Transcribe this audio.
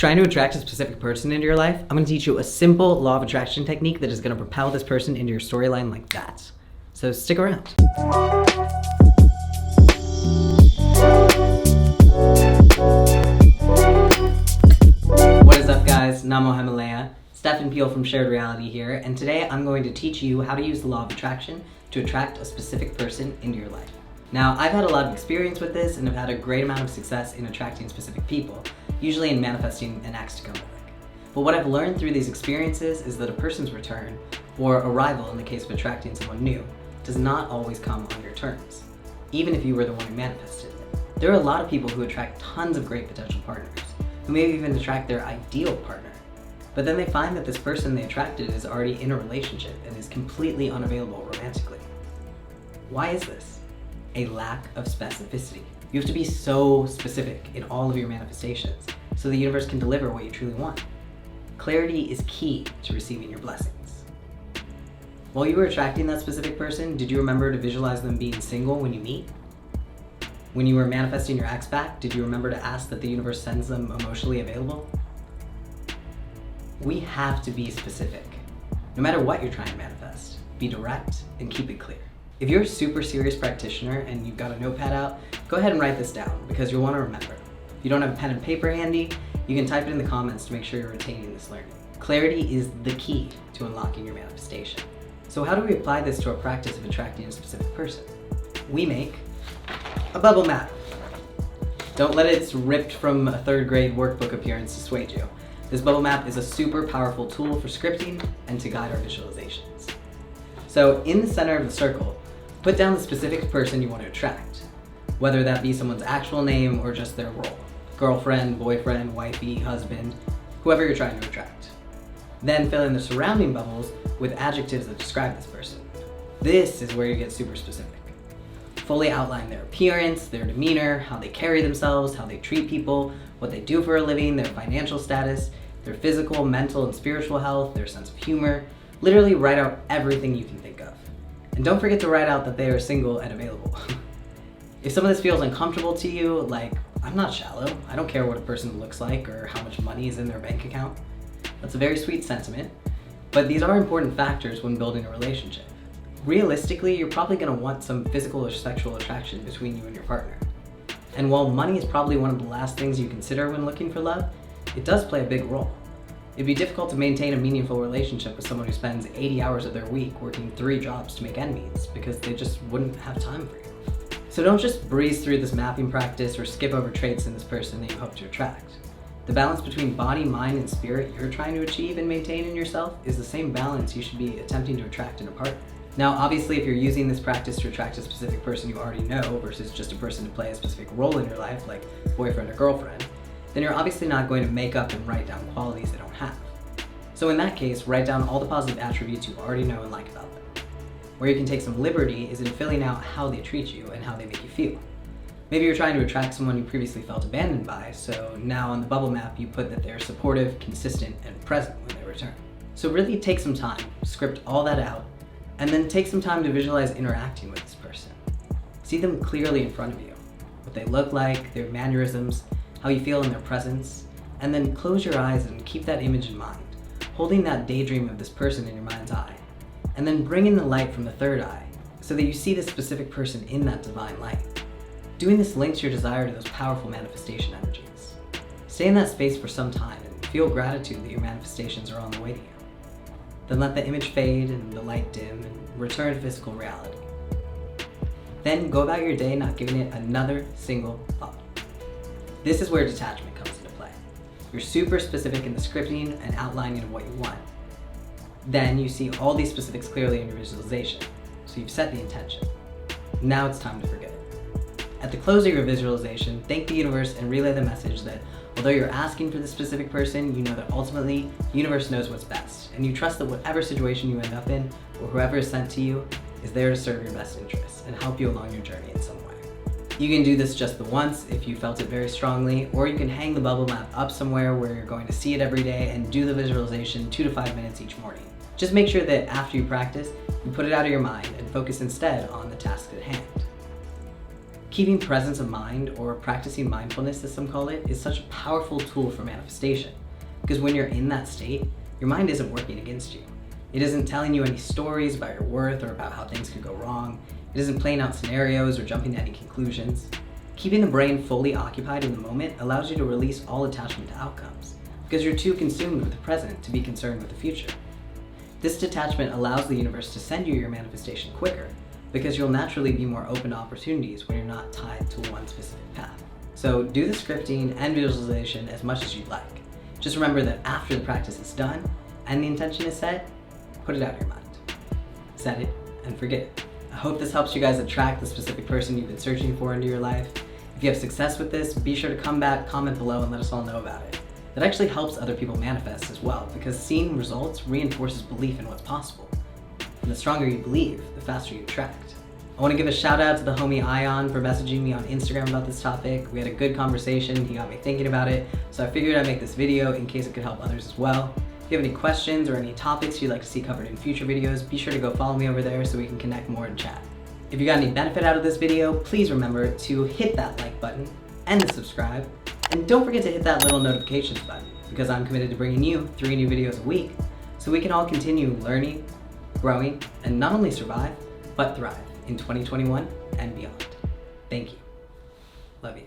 Trying to attract a specific person into your life, I'm going to teach you a simple law of attraction technique that is going to propel this person into your storyline like that. So stick around. What is up, guys? Namo Himalaya. Stefan Peel from Shared Reality here, and today I'm going to teach you how to use the law of attraction to attract a specific person into your life. Now, I've had a lot of experience with this and have had a great amount of success in attracting specific people, usually in manifesting an ex to come back. But what I've learned through these experiences is that a person's return, or arrival in the case of attracting someone new, does not always come on your terms, even if you were the one who manifested it. There are a lot of people who attract tons of great potential partners, who maybe even attract their ideal partner. But then they find that this person they attracted is already in a relationship and is completely unavailable romantically. Why is this? A lack of specificity. You have to be so specific in all of your manifestations so the universe can deliver what you truly want. Clarity is key to receiving your blessings. While you were attracting that specific person, did you remember to visualize them being single when you meet? When you were manifesting your ex back, did you remember to ask that the universe sends them emotionally available? We have to be specific. No matter what you're trying to manifest, be direct and keep it clear. If you're a super serious practitioner and you've got a notepad out, go ahead and write this down because you'll want to remember. If you don't have a pen and paper handy, you can type it in the comments to make sure you're retaining this learning. Clarity is the key to unlocking your manifestation. So how do we apply this to our practice of attracting a specific person? We make a bubble map. Don't let its ripped from a 3rd grade workbook appearance dissuade you. This bubble map is a super powerful tool for scripting and to guide our visualizations. So in the center of the circle, put down the specific person you want to attract, whether that be someone's actual name or just their role. Girlfriend, boyfriend, wifey, husband, whoever you're trying to attract. Then fill in the surrounding bubbles with adjectives that describe this person. This is where you get super specific. Fully outline their appearance, their demeanor, how they carry themselves, how they treat people, what they do for a living, their financial status, their physical, mental, and spiritual health, their sense of humor. Literally write out everything you can think of. And don't forget to write out that they are single and available. If some of this feels uncomfortable to you, like, I'm not shallow, I don't care what a person looks like or how much money is in their bank account, that's a very sweet sentiment, but these are important factors when building a relationship. Realistically, you're probably going to want some physical or sexual attraction between you and your partner. And while money is probably one of the last things you consider when looking for love, it does play a big role. It'd be difficult to maintain a meaningful relationship with someone who spends 80 hours of their week working 3 jobs to make ends meet because they just wouldn't have time for you. So don't just breeze through this mapping practice or skip over traits in this person that you hope to attract. The balance between body, mind, and spirit you're trying to achieve and maintain in yourself is the same balance you should be attempting to attract in a partner. Now, obviously, if you're using this practice to attract a specific person you already know versus just a person to play a specific role in your life, like boyfriend or girlfriend, then you're obviously not going to make up and write down qualities they don't have. So in that case, write down all the positive attributes you already know and like about them. Where you can take some liberty is in filling out how they treat you and how they make you feel. Maybe you're trying to attract someone you previously felt abandoned by, so now on the bubble map you put that they're supportive, consistent, and present when they return. So really take some time, script all that out, and then take some time to visualize interacting with this person. See them clearly in front of you, what they look like, their mannerisms, how you feel in their presence, and then close your eyes and keep that image in mind, holding that daydream of this person in your mind's eye, and then bring in the light from the 3rd eye so that you see this specific person in that divine light. Doing this links your desire to those powerful manifestation energies. Stay in that space for some time and feel gratitude that your manifestations are on the way to you. Then let the image fade and the light dim and return to physical reality. Then go about your day not giving it another single thought. This is where detachment comes into play. You're super specific in the scripting and outlining of what you want. Then you see all these specifics clearly in your visualization, so you've set the intention. Now it's time to forget it. At the close of your visualization, thank the universe and relay the message that although you're asking for this specific person, you know that ultimately the universe knows what's best, and you trust that whatever situation you end up in, or whoever is sent to you, is there to serve your best interests and help you along your journey in some way. You can do this just the once if you felt it very strongly, or you can hang the bubble map up somewhere where you're going to see it every day and do the visualization 2 to 5 minutes each morning. Just make sure that after you practice, you put it out of your mind and focus instead on the task at hand. Keeping presence of mind, or practicing mindfulness as some call it, is such a powerful tool for manifestation. Because when you're in that state, your mind isn't working against you. It isn't telling you any stories about your worth or about how things could go wrong. It isn't playing out scenarios or jumping to any conclusions. Keeping the brain fully occupied in the moment allows you to release all attachment to outcomes, because you're too consumed with the present to be concerned with the future. This detachment allows the universe to send you your manifestation quicker, because you'll naturally be more open to opportunities when you're not tied to one specific path. So do the scripting and visualization as much as you'd like. Just remember that after the practice is done and the intention is set, put it out of your mind. Set it and forget it. I hope this helps you guys attract the specific person you've been searching for into your life. If you have success with this, be sure to come back, comment below, and let us all know about it. That actually helps other people manifest as well, because seeing results reinforces belief in what's possible. And the stronger you believe, the faster you attract. I want to give a shout out to the homie Ion for messaging me on Instagram about this topic. We had a good conversation, he got me thinking about it, so I figured I'd make this video in case it could help others as well. If you have any questions or any topics you'd like to see covered in future videos, be sure to go follow me over there so we can connect more and chat. If you got any benefit out of this video, please remember to hit that like button and the subscribe, and don't forget to hit that little notifications button, because I'm committed to bringing you 3 new videos a week so we can all continue learning, growing, and not only survive, but thrive in 2021 and beyond. Thank you. Love you.